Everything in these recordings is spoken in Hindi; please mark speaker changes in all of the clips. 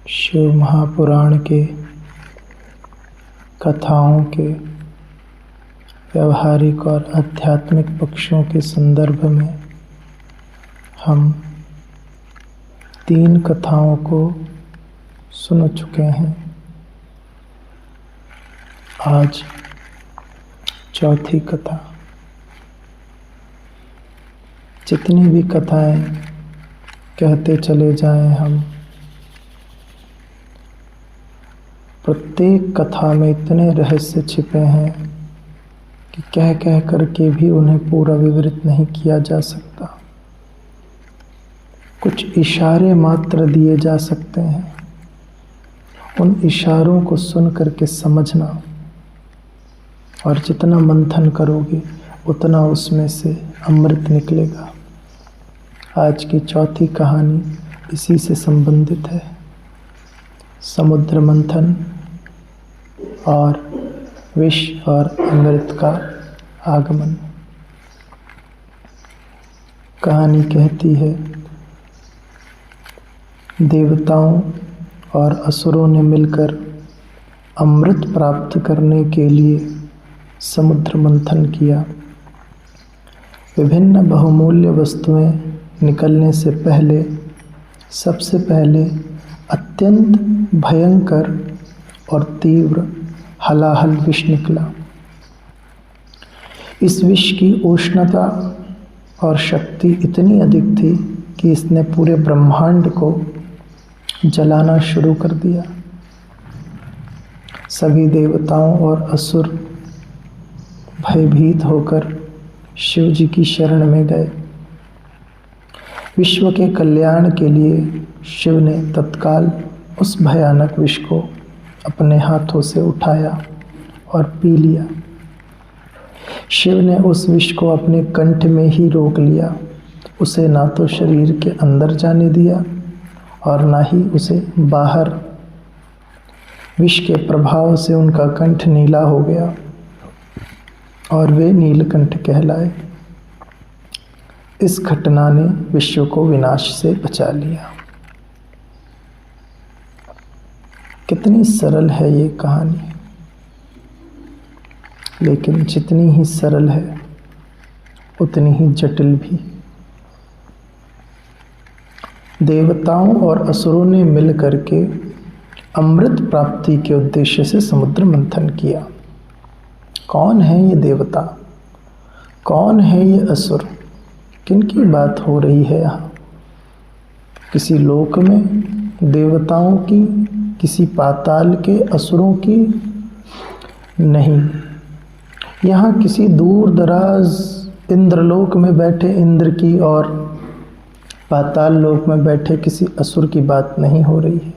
Speaker 1: शिव महापुराण के कथाओं के व्यवहारिक और आध्यात्मिक पक्षों के संदर्भ में हम 3 कथाओं को सुन चुके हैं। आज चौथी कथा। जितनी भी कथाएं कहते चले जाएं हम, प्रत्येक कथा में इतने रहस्य छिपे हैं कि कह कह करके भी उन्हें पूरा विवरित नहीं किया जा सकता। कुछ इशारे मात्र दिए जा सकते हैं। उन इशारों को सुन करके समझना, और जितना मंथन करोगे उतना उसमें से अमृत निकलेगा। आज की चौथी कहानी इसी से संबंधित है। समुद्र मंथन और विष और अमृत का आगमन। कहानी कहती है, देवताओं और असुरों ने मिलकर अमृत प्राप्त करने के लिए समुद्र मंथन किया। विभिन्न बहुमूल्य वस्तुएं निकलने से पहले सबसे पहले अत्यंत भयंकर और तीव्र हलाहल विष निकला। इस विष की उष्णता और शक्ति इतनी अधिक थी कि इसने पूरे ब्रह्मांड को जलाना शुरू कर दिया। सभी देवताओं और असुर भयभीत होकर शिव जी की शरण में गए। विश्व के कल्याण के लिए शिव ने तत्काल उस भयानक विष को अपने हाथों से उठाया और पी लिया। शिव ने उस विष को अपने कंठ में ही रोक लिया। उसे ना तो शरीर के अंदर जाने दिया और ना ही उसे बाहर। विष के प्रभाव से उनका कंठ नीला हो गया और वे नीलकंठ कहलाए। इस घटना ने विश्व को विनाश से बचा लिया। कितनी सरल है ये कहानी, लेकिन जितनी ही सरल है उतनी ही जटिल भी। देवताओं और असुरों ने मिलकर के अमृत प्राप्ति के उद्देश्य से समुद्र मंथन किया। कौन है ये देवता, कौन है ये असुर, किनकी बात हो रही है यहाँ? किसी लोक में देवताओं की, किसी पाताल के असुरों की नहीं। यहाँ किसी दूर दराज इंद्रलोक में बैठे इंद्र की और पाताल लोक में बैठे किसी असुर की बात नहीं हो रही है।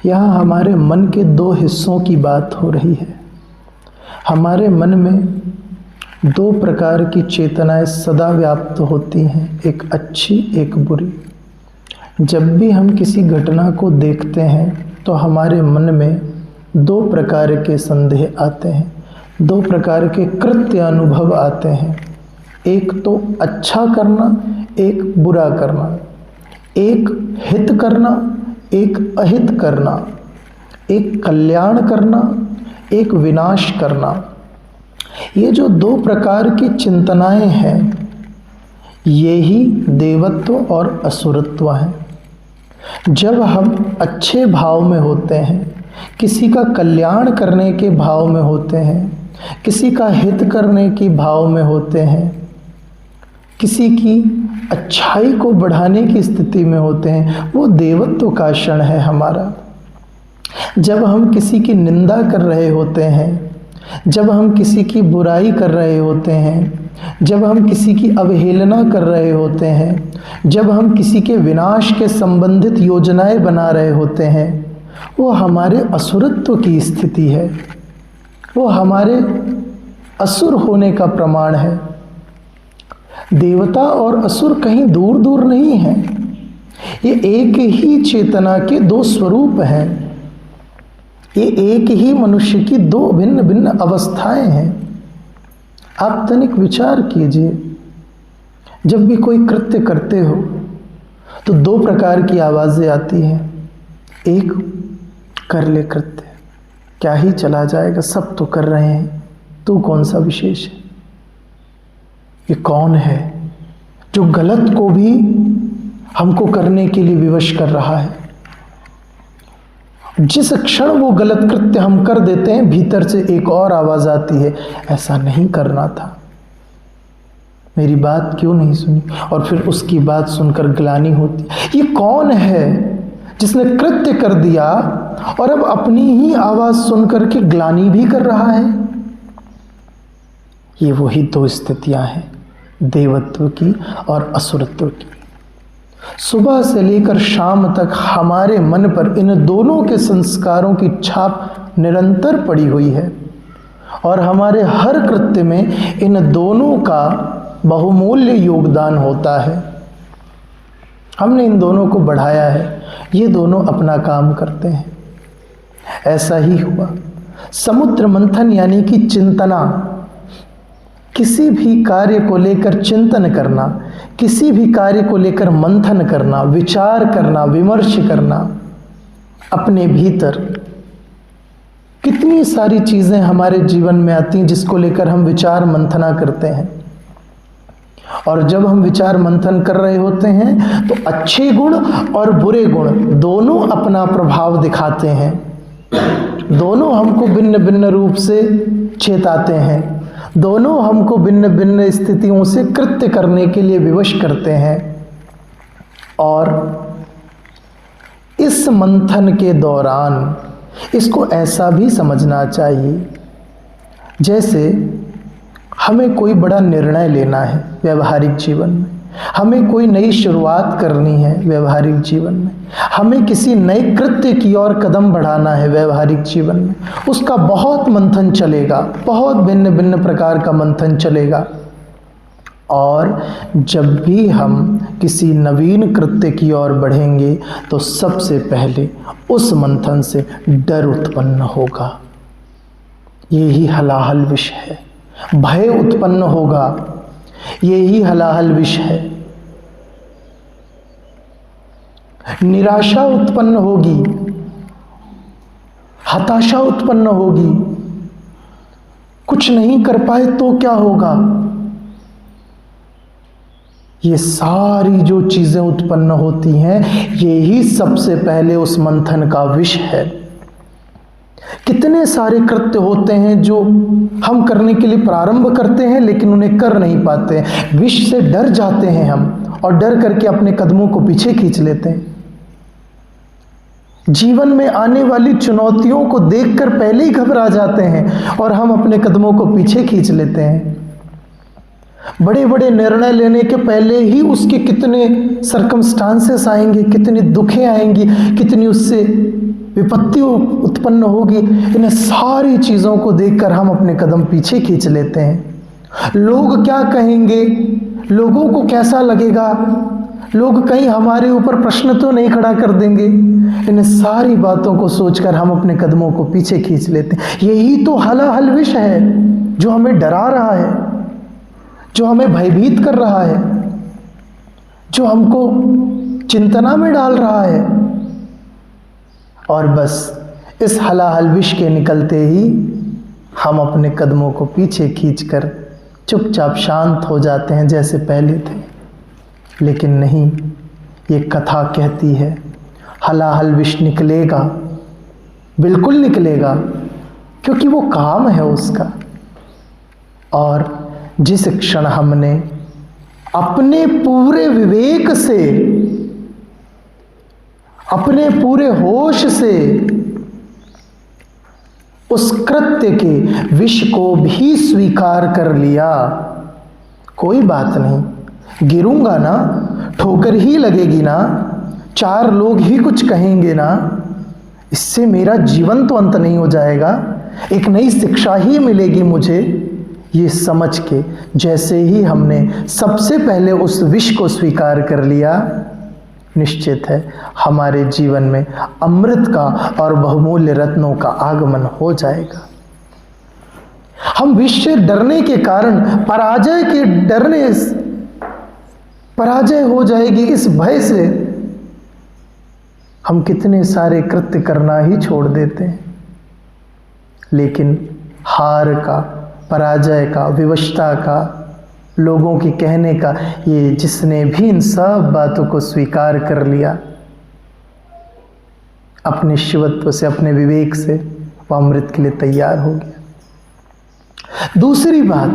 Speaker 1: यहाँ हमारे मन के 2 हिस्सों की बात हो रही है। हमारे मन में 2 प्रकार की चेतनाएं सदा व्याप्त होती हैं, एक अच्छी एक बुरी। जब भी हम किसी घटना को देखते हैं तो हमारे मन में 2 प्रकार के संदेह आते हैं, 2 प्रकार के कृत्य अनुभव आते हैं। एक तो अच्छा करना, एक बुरा करना, एक हित करना, एक अहित करना, एक कल्याण करना, एक विनाश करना। ये जो 2 प्रकार की चिंतनाएं हैं, ये ही देवत्व और असुरत्व हैं। जब हम अच्छे भाव में होते हैं, किसी का कल्याण करने के भाव में होते हैं, किसी का हित करने के भाव में होते हैं, किसी की अच्छाई को बढ़ाने की स्थिति में होते हैं, वो देवत्व का क्षण है हमारा। जब हम किसी की निंदा कर रहे होते हैं, जब हम किसी की बुराई कर रहे होते हैं, जब हम किसी की अवहेलना कर रहे होते हैं, जब हम किसी के विनाश के संबंधित योजनाएं बना रहे होते हैं, वो हमारे असुरत्व की स्थिति है। वो हमारे असुर होने का प्रमाण है। देवता और असुर कहीं दूर दूर नहीं हैं। ये एक ही चेतना के 2 स्वरूप हैं। ये एक ही मनुष्य की 2 भिन्न भिन्न अवस्थाएं हैं। आप तनिक विचार कीजिए, जब भी कोई कृत्य करते हो तो 2 प्रकार की आवाज़ें आती हैं। एक कर ले कृत्य, क्या ही चला जाएगा, सब तो कर रहे हैं, तू कौन सा विशेष है। ये कौन है जो गलत को भी हमको करने के लिए विवश कर रहा है। जिस क्षण वो गलत कृत्य हम कर देते हैं, भीतर से एक और आवाज आती है, ऐसा नहीं करना था, मेरी बात क्यों नहीं सुनी, और फिर उसकी बात सुनकर ग्लानि होती। ये कौन है जिसने कृत्य कर दिया और अब अपनी ही आवाज सुनकर के ग्लानि भी कर रहा है। ये वही दो स्थितियां हैं, देवत्व की और असुरत्व की। सुबह से लेकर शाम तक हमारे मन पर इन दोनों के संस्कारों की छाप निरंतर पड़ी हुई है, और हमारे हर कृत्य में इन दोनों का बहुमूल्य योगदान होता है। हमने इन दोनों को बढ़ाया है, ये दोनों अपना काम करते हैं। ऐसा ही हुआ। समुद्र मंथन यानी कि चिंतना, किसी भी कार्य को लेकर चिंतन करना, किसी भी कार्य को लेकर मंथन करना, विचार करना, विमर्श करना। अपने भीतर कितनी सारी चीजें हमारे जीवन में आती हैं जिसको लेकर हम विचार मंथना करते हैं, और जब हम विचार मंथन कर रहे होते हैं तो अच्छे गुण और बुरे गुण दोनों अपना प्रभाव दिखाते हैं, दोनों हमको भिन्न भिन्न रूप से चेताते हैं, दोनों हमको भिन्न भिन्न स्थितियों से कृत्य करने के लिए विवश करते हैं। और इस मंथन के दौरान इसको ऐसा भी समझना चाहिए जैसे हमें कोई बड़ा निर्णय लेना है व्यवहारिक जीवन में, हमें कोई नई शुरुआत करनी है व्यवहारिक जीवन में, हमें किसी नए कृत्य की ओर कदम बढ़ाना है व्यवहारिक जीवन में। उसका बहुत मंथन चलेगा, बहुत भिन्न भिन्न प्रकार का मंथन चलेगा। और जब भी हम किसी नवीन कृत्य की ओर बढ़ेंगे तो सबसे पहले उस मंथन से डर उत्पन्न होगा। यही हलाहल विष है। भय उत्पन्न होगा, यही हलाहल विष है। निराशा उत्पन्न होगी, हताशा उत्पन्न होगी, कुछ नहीं कर पाए तो क्या होगा। ये सारी जो चीजें उत्पन्न होती हैं, यही सबसे पहले उस मंथन का विष है। कितने सारे कृत्य होते हैं जो हम करने के लिए प्रारंभ करते हैं लेकिन उन्हें कर नहीं पाते, विष से डर जाते हैं हम, और डर करके अपने कदमों को पीछे खींच लेते हैं। जीवन में आने वाली चुनौतियों को देखकर पहले ही घबरा जाते हैं और हम अपने कदमों को पीछे खींच लेते हैं। बड़े बड़े निर्णय लेने के पहले ही उसके कितने सर्कमस्टांसेस आएंगे, कितनी दुखें आएंगी, कितनी उससे विपत्ति उत्पन्न होगी। इन सारी चीजों को देखकर हम अपने कदम पीछे खींच लेते हैं। लोग क्या कहेंगे, लोगों को कैसा लगेगा, लोग कहीं हमारे ऊपर प्रश्न तो नहीं खड़ा कर देंगे। इन सारी बातों को सोचकर हम अपने कदमों को पीछे खींच लेते हैं। यही तो हलाहल विष है जो हमें डरा रहा है, जो हमें भयभीत कर रहा है, जो हमको चिंतना में डाल रहा है। और बस इस हलाहल विष के निकलते ही हम अपने कदमों को पीछे खींचकर चुपचाप शांत हो जाते हैं जैसे पहले थे। लेकिन नहीं, ये कथा कहती है हलाहल विष निकलेगा, बिल्कुल निकलेगा, क्योंकि वो काम है उसका। और जिस क्षण हमने अपने पूरे विवेक से, अपने पूरे होश से उस कृत्य के विष को भी स्वीकार कर लिया, कोई बात नहीं, गिरूंगा ना, ठोकर ही लगेगी ना, चार लोग ही कुछ कहेंगे ना, इससे मेरा जीवन तो अंत नहीं हो जाएगा, एक नई शिक्षा ही मिलेगी मुझे। ये समझ के जैसे ही हमने सबसे पहले उस विष को स्वीकार कर लिया, निश्चित है हमारे जीवन में अमृत का और बहुमूल्य रत्नों का आगमन हो जाएगा। हम विष से डरने के कारण, पराजय के डरने, पराजय हो जाएगी इस भय से हम कितने सारे कृत्य करना ही छोड़ देते हैं, लेकिन हार का, पराजय का, विवशता का, लोगों के कहने का, ये जिसने भी इन सब बातों को स्वीकार कर लिया अपने शिवत्व से, अपने विवेक से, वह अमृत के लिए तैयार हो गया। दूसरी बात,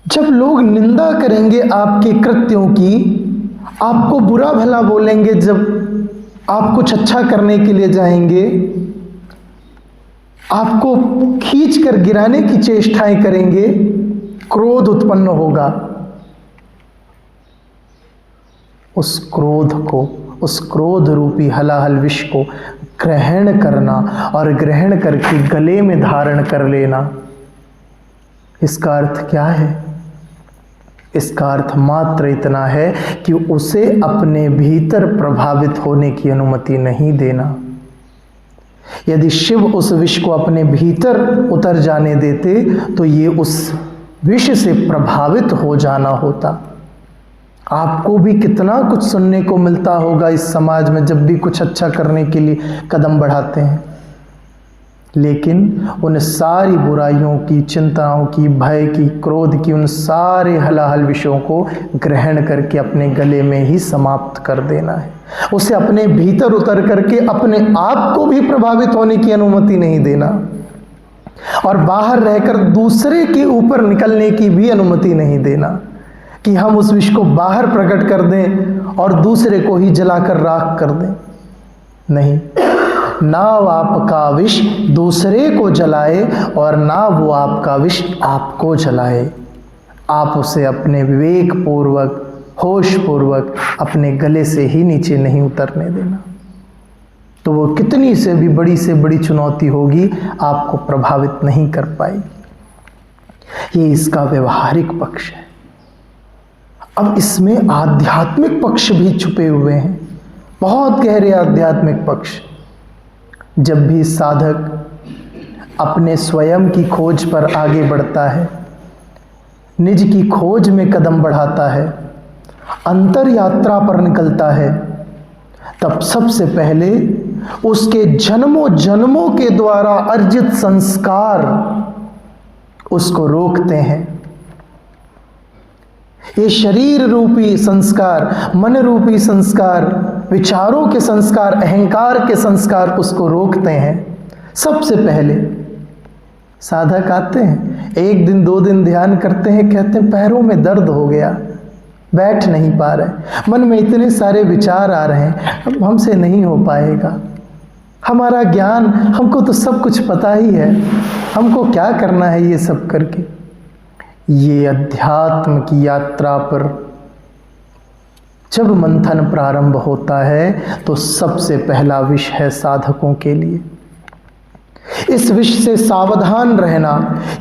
Speaker 1: जब लोग निंदा करेंगे आपके कृत्यों की, आपको बुरा भला बोलेंगे, जब आप कुछ अच्छा करने के लिए जाएंगे, आपको खींच कर गिराने की चेष्टाएं करेंगे, क्रोध उत्पन्न होगा। उस क्रोध को, उस क्रोध रूपी हलाहल विष को ग्रहण करना और ग्रहण करके गले में धारण कर लेना, इसका अर्थ क्या है? इसका अर्थ मात्र इतना है कि उसे अपने भीतर प्रभावित होने की अनुमति नहीं देना। यदि शिव उस विष को अपने भीतर उतर जाने देते तो ये उस विष से प्रभावित हो जाना होता। आपको भी कितना कुछ सुनने को मिलता होगा इस समाज में जब भी कुछ अच्छा करने के लिए कदम बढ़ाते हैं, लेकिन उन सारी बुराइयों की, चिंताओं की, भय की, क्रोध की, उन सारे हलाहल विषयों को ग्रहण करके अपने गले में ही समाप्त कर देना है। उसे अपने भीतर उतर करके अपने आप को भी प्रभावित होने की अनुमति नहीं देना और बाहर रहकर दूसरे के ऊपर निकलने की भी अनुमति नहीं देना कि हम उस विष को बाहर प्रकट कर दें और दूसरे को ही जलाकर राख कर दें। नहीं, ना आपका विष दूसरे को जलाए और ना वो आपका विष आपको जलाए। आप उसे अपने विवेक पूर्वक, होश पूर्वक अपने गले से ही नीचे नहीं उतरने देना, तो वो कितनी से बड़ी चुनौती होगी, आपको प्रभावित नहीं कर पाएगी। ये इसका व्यवहारिक पक्ष है। अब इसमें आध्यात्मिक पक्ष भी छुपे हुए हैं, बहुत गहरे आध्यात्मिक पक्ष। जब भी साधक अपने स्वयं की खोज पर आगे बढ़ता है, निज की खोज में कदम बढ़ाता है, अंतर यात्रा पर निकलता है, तब सबसे पहले उसके जन्मों जन्मों के द्वारा अर्जित संस्कार उसको रोकते हैं। ये शरीर रूपी संस्कार, मन रूपी संस्कार, विचारों के संस्कार, अहंकार के संस्कार उसको रोकते हैं। सबसे पहले साधक आते हैं, 1 दिन 2 दिन ध्यान करते हैं, कहते हैं पैरों में दर्द हो गया, बैठ नहीं पा रहे, मन में इतने सारे विचार आ रहे हैं, अब हमसे नहीं हो पाएगा, हमारा ज्ञान, हमको तो सब कुछ पता ही है, हमको क्या करना है ये सब करके। ये अध्यात्म की यात्रा पर जब मंथन प्रारंभ होता है तो सबसे पहला विष है साधकों के लिए। इस विष से सावधान रहना,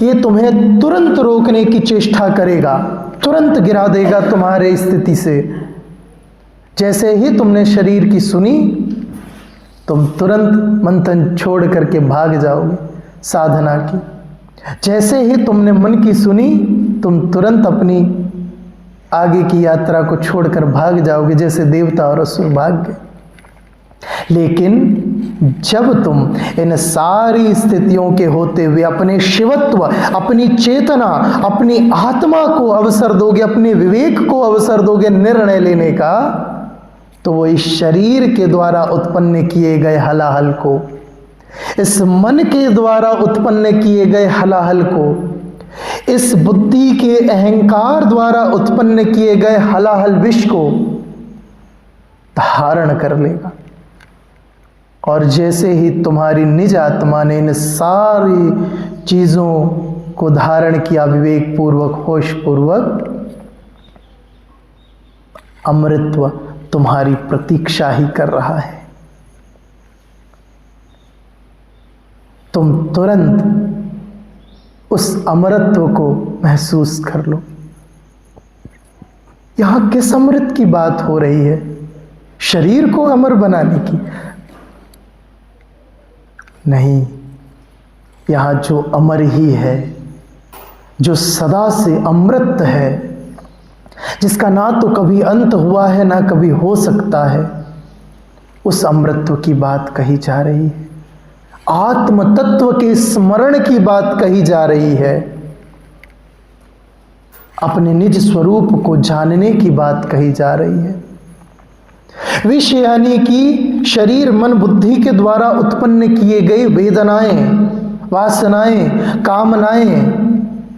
Speaker 1: ये तुम्हें तुरंत रोकने की चेष्टा करेगा, तुरंत गिरा देगा तुम्हारे स्थिति से। जैसे ही तुमने शरीर की सुनी, तुम तुरंत मंथन छोड़ करके भाग जाओगे साधना की। जैसे ही तुमने मन की सुनी, तुम तुरंत अपनी आगे की यात्रा को छोड़कर भाग जाओगे, जैसे देवता और असुर भाग गए। लेकिन जब तुम इन सारी स्थितियों के होते हुए अपने शिवत्व, अपनी चेतना, अपनी आत्मा को अवसर दोगे, अपने विवेक को अवसर दोगे निर्णय लेने का, तो वो इस शरीर के द्वारा उत्पन्न किए गए हलाहल को, इस मन के द्वारा उत्पन्न किए गए हलाहल को, इस बुद्धि के अहंकार द्वारा उत्पन्न किए गए हलाहल विष को धारण कर लेगा। और जैसे ही तुम्हारी निज आत्मा ने इन सारी चीजों को धारण किया विवेक पूर्वक, होश पूर्वक, अमृतत्व तुम्हारी प्रतीक्षा ही कर रहा है। तुम तुरंत उस अमरत्व को महसूस कर लो। यहां किस अमृत की बात हो रही है? शरीर को अमर बनाने की नहीं, यहां जो अमर ही है, जो सदा से अमृत है, जिसका ना तो कभी अंत हुआ है ना कभी हो सकता है, उस अमृतत्व की बात कही जा रही है। आत्म तत्व के स्मरण की बात कही जा रही है। अपने निज स्वरूप को जानने की बात कही जा रही है। विष यानी कि शरीर मन बुद्धि के द्वारा उत्पन्न किए गए वेदनाएं, वासनाएं, कामनाएं,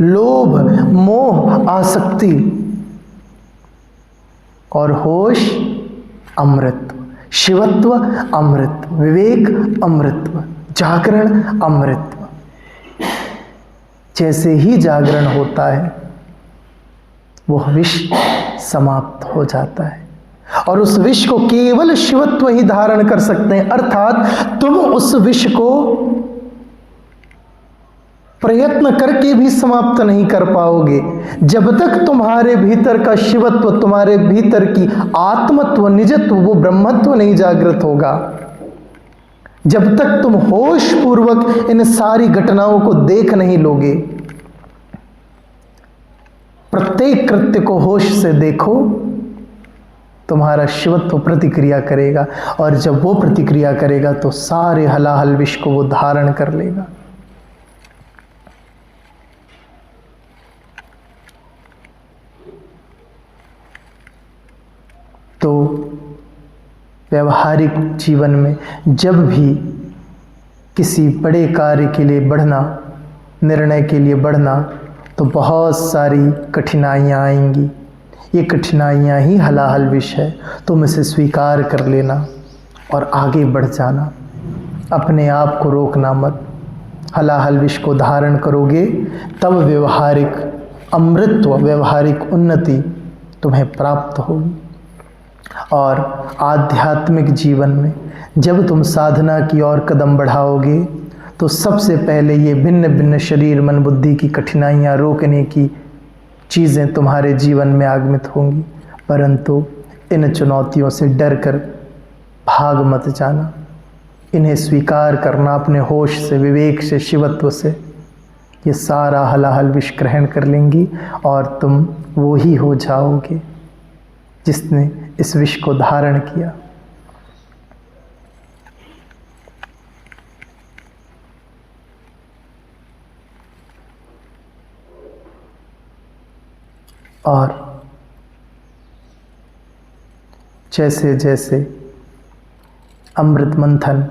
Speaker 1: लोभ, मोह, आसक्ति, और होश अमृत, शिवत्व अमृत, विवेक अमृतत्व, जागरण अमृतत्व। जैसे ही जागरण होता है वह विष समाप्त हो जाता है और उस विष को केवल शिवत्व ही धारण कर सकते हैं। अर्थात तुम उस विष को प्रयत्न करके भी समाप्त नहीं कर पाओगे जब तक तुम्हारे भीतर का शिवत्व, तुम्हारे भीतर की आत्मत्व, निजत्व, वो ब्रह्मत्व नहीं जागृत होगा। जब तक तुम होश पूर्वक इन सारी घटनाओं को देख नहीं लोगे। प्रत्येक कृत्य को होश से देखो, तुम्हारा शिवत्व प्रतिक्रिया करेगा और जब वो प्रतिक्रिया करेगा तो सारे हलाहल विष को वो धारण कर लेगा। तो व्यवहारिक जीवन में जब भी किसी बड़े कार्य के लिए बढ़ना, निर्णय के लिए बढ़ना, तो बहुत सारी कठिनाइयाँ आएंगी। ये कठिनाइयाँ ही हलाहल विष है। तुम इसे स्वीकार कर लेना और आगे बढ़ जाना, अपने आप को रोकना मत। हलाहल विष को धारण करोगे तब व्यवहारिक अमृतत्व, व्यवहारिक उन्नति तुम्हें प्राप्त होगी। और आध्यात्मिक जीवन में जब तुम साधना की ओर कदम बढ़ाओगे तो सबसे पहले ये भिन्न भिन्न शरीर मन बुद्धि की कठिनाइयाँ रोकने की चीज़ें तुम्हारे जीवन में आगमित होंगी। परंतु इन चुनौतियों से डर कर भाग मत जाना, इन्हें स्वीकार करना अपने होश से, विवेक से, शिवत्व से। ये सारा हलाहल विष ग्रहण कर लेंगी और तुम वो ही हो जाओगे जिसने इस विष को धारण किया। और जैसे जैसे अमृत मंथन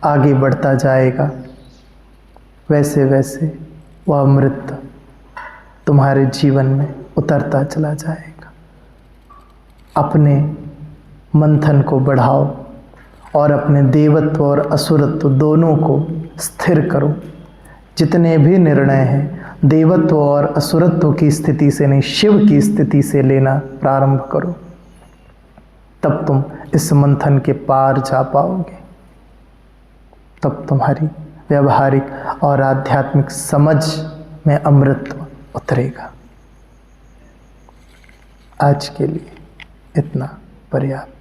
Speaker 1: आगे बढ़ता जाएगा वैसे वैसे वह अमृत तुम्हारे जीवन में उतरता चला जाएगा। अपने मंथन को बढ़ाओ और अपने देवत्व और असुरत्व दोनों को स्थिर करो। जितने भी निर्णय हैं देवत्व और असुरत्व की स्थिति से नहीं, शिव की स्थिति से लेना प्रारंभ करो। तब तुम इस मंथन के पार जा पाओगे। तब तुम्हारी व्यवहारिक और आध्यात्मिक समझ में अमृतत्व उतरेगा। आज के लिए इतना पर्याप्त।